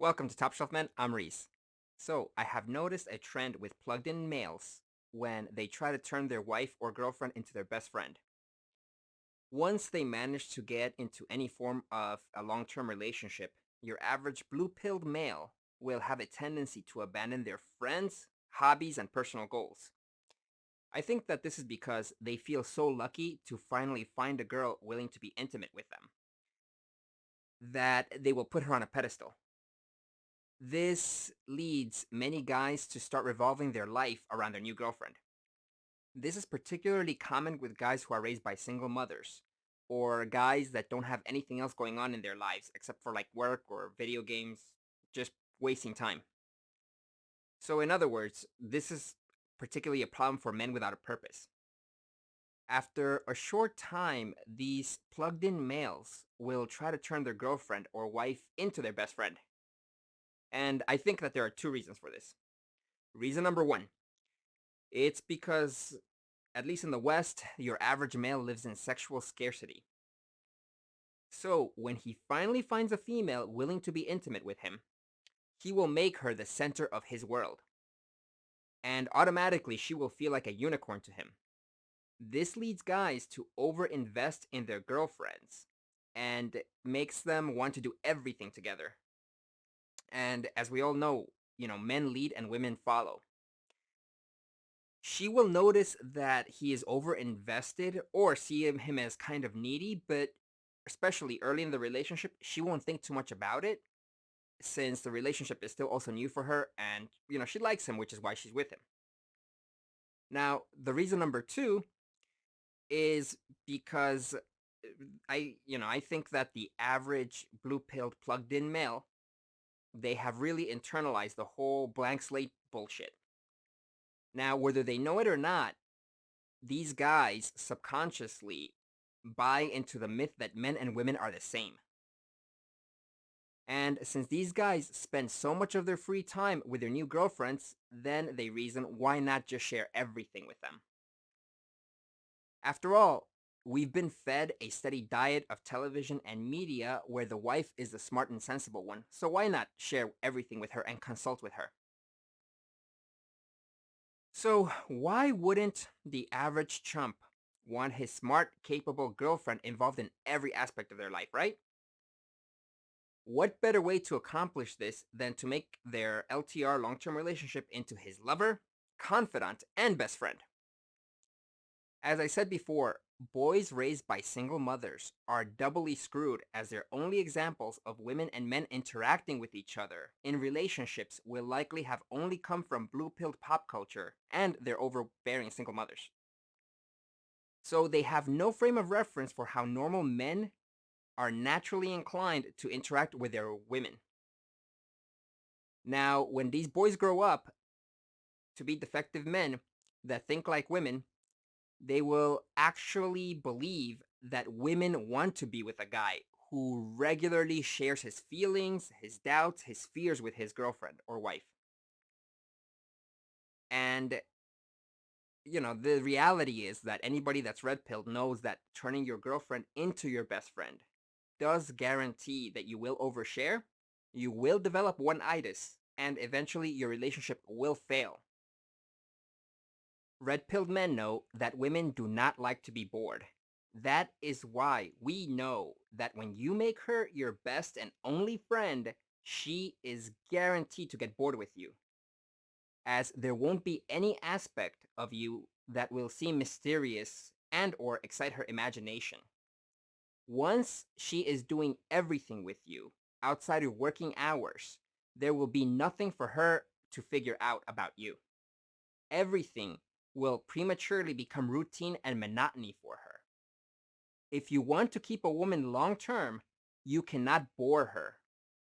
Welcome to Top Shelf Men. I'm Reese. So, I have noticed a trend with plugged in males when they try to turn their wife or girlfriend into their best friend. Once they manage to get into any form of a long term relationship, your average blue pilled male will have a tendency to abandon their friends, hobbies, and personal goals. I think that this is because they feel so lucky to finally find a girl willing to be intimate with them that they will put her on a pedestal. This leads many guys to start revolving their life around their new girlfriend. This is particularly common with guys who are raised by single mothers or guys that don't have anything else going on in their lives except for like work or video games, just wasting time. So, in other words, this is particularly a problem for men without a purpose. After a short time, these plugged in males will try to turn their girlfriend or wife into their best friend. And I think that there are two reasons for this. Reason number one, it's because, at least in the West, your average male lives in sexual scarcity. So, when he finally finds a female willing to be intimate with him, he will make her the center of his world. And automatically, she will feel like a unicorn to him. This leads guys to overinvest in their girlfriends and makes them want to do everything together. And as we all know, men lead and women follow. She will notice that he is over invested or see him as kind of needy, but especially early in the relationship, she won't think too much about it since the relationship is still also new for her and she likes him, which is why she's with him. Now, the reason number two is because I think that the average blue-pilled plugged-in male, they have really internalized the whole blank slate bullshit. Now, whether they know it or not, these guys subconsciously buy into the myth that men and women are the same. And since these guys spend so much of their free time with their new girlfriends, then they reason why not just share everything with them? After all, we've been fed a steady diet of television and media where the wife is the smart and sensible one, so why not share everything with her and consult with her? So, why wouldn't the average chump want his smart, capable girlfriend involved in every aspect of their life, right? What better way to accomplish this than to make their LTR long term relationship into his lover, confidant, and best friend? As I said before, boys raised by single mothers are doubly screwed as their only examples of women and men interacting with each other in relationships will likely have only come from blue pilled pop culture and their overbearing single mothers. So they have no frame of reference for how normal men are naturally inclined to interact with their women. Now, when these boys grow up to be defective men that think like women, they will actually believe that women want to be with a guy who regularly shares his feelings, his doubts, his fears with his girlfriend or wife. And, the reality is that anybody that's red pilled knows that turning your girlfriend into your best friend does guarantee that you will overshare, you will develop one-itis, and eventually your relationship will fail. Red pilled men know that women do not like to be bored. That is why we know that when you make her your best and only friend, she is guaranteed to get bored with you, as there won't be any aspect of you that will seem mysterious and or excite her imagination. Once she is doing everything with you outside of working hours, there will be nothing for her to figure out about you. Everything will prematurely become routine and monotony for her. If you want to keep a woman long term, you cannot bore her.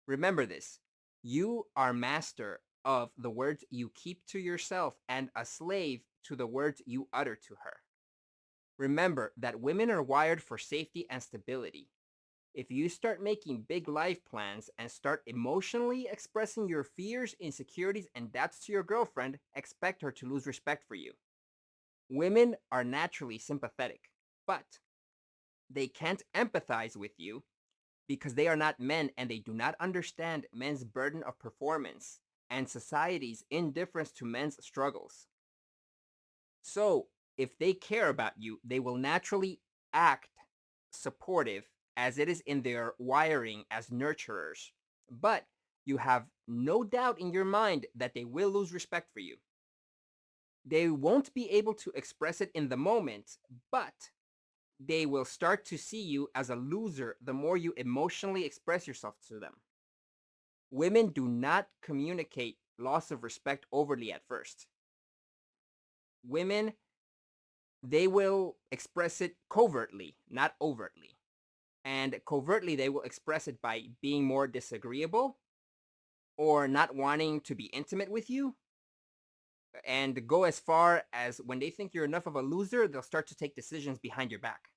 Remember this. You are master of the words you keep to yourself and a slave to the words you utter to her. Remember that women are wired for safety and stability. If you start making big life plans and start emotionally expressing your fears, insecurities, and doubts to your girlfriend, expect her to lose respect for you. Women are naturally sympathetic, but they can't empathize with you because they are not men and they do not understand men's burden of performance and society's indifference to men's struggles. So, if they care about you, they will naturally act supportive as it is in their wiring as nurturers. But you have no doubt in your mind that they will lose respect for you. They won't be able to express it in the moment, but they will start to see you as a loser the more you emotionally express yourself to them. Women do not communicate loss of respect overtly at first. Women, they will express it covertly, not overtly. And covertly, they will express it by being more disagreeable or not wanting to be intimate with you, and go as far as when they think you're enough of a loser, they'll start to take decisions behind your back.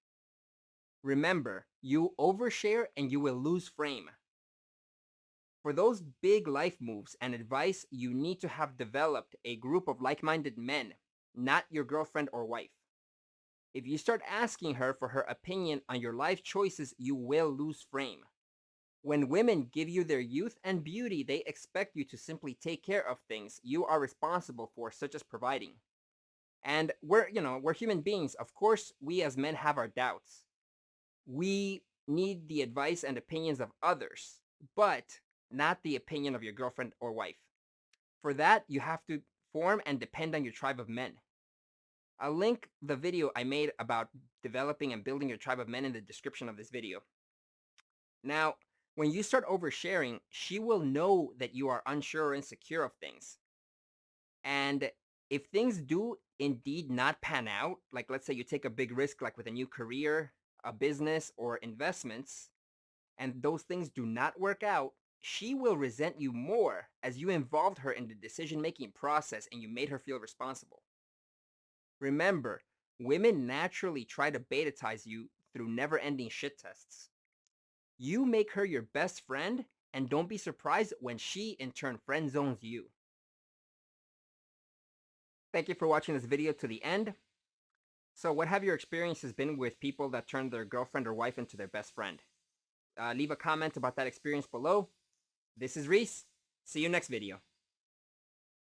Remember, you overshare and you will lose frame. For those big life moves and advice, you need to have developed a group of like minded men, not your girlfriend or wife. If you start asking her for her opinion on your life choices, you will lose frame. When women give you their youth and beauty, they expect you to simply take care of things you are responsible for, such as providing. And we're human beings. Of course, we as men have our doubts. We need the advice and opinions of others, but not the opinion of your girlfriend or wife. For that, you have to form and depend on your tribe of men. I'll link the video I made about developing and building your tribe of men in the description of this video. Now, when you start oversharing, she will know that you are unsure or insecure of things. And if things do indeed not pan out, like let's say you take a big risk, like with a new career, a business, or investments, and those things do not work out, she will resent you more as you involved her in the decision-making process and you made her feel responsible. Remember, women naturally try to betatize you through never-ending shit tests. You make her your best friend, and don't be surprised when she in turn friend zones you. Thank you for watching this video to the end. So what have your experiences been with people that turned their girlfriend or wife into their best friend? Leave a comment about that experience below. This is Reese. See you next video.